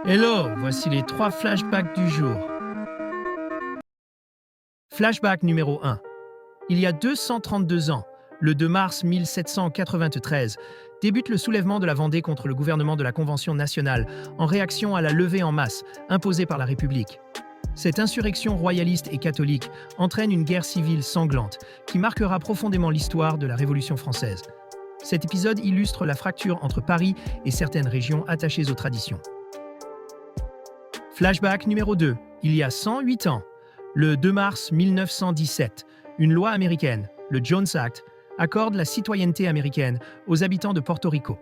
Hello, voici les 3 flashbacks du jour. Flashback numéro 1. Il y a 232 ans, le 2 mars 1793, débute le soulèvement de la Vendée contre le gouvernement de la Convention nationale en réaction à la levée en masse imposée par la République. Cette insurrection royaliste et catholique entraîne une guerre civile sanglante qui marquera profondément l'histoire de la Révolution française. Cet épisode illustre la fracture entre Paris et certaines régions attachées aux traditions. Flashback numéro 2. Il y a 108 ans, le 2 mars 1917, une loi américaine, le Jones Act, accorde la citoyenneté américaine aux habitants de Porto Rico.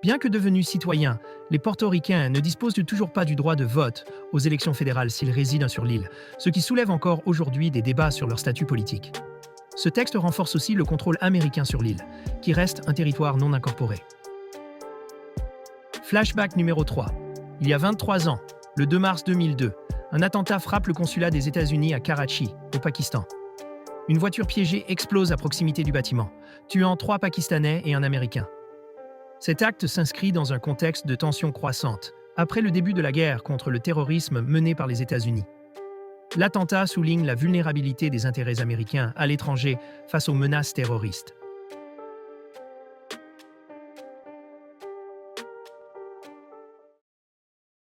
Bien que devenus citoyens, les portoricains ne disposent toujours pas du droit de vote aux élections fédérales s'ils résident sur l'île, ce qui soulève encore aujourd'hui des débats sur leur statut politique. Ce texte renforce aussi le contrôle américain sur l'île, qui reste un territoire non incorporé. Flashback numéro 3. Il y a 23 ans, le 2 mars 2002, un attentat frappe le consulat des États-Unis à Karachi, au Pakistan. Une voiture piégée explose à proximité du bâtiment, tuant 3 Pakistanais et un Américain. Cet acte s'inscrit dans un contexte de tensions croissantes, après le début de la guerre contre le terrorisme menée par les États-Unis. L'attentat souligne la vulnérabilité des intérêts américains à l'étranger face aux menaces terroristes.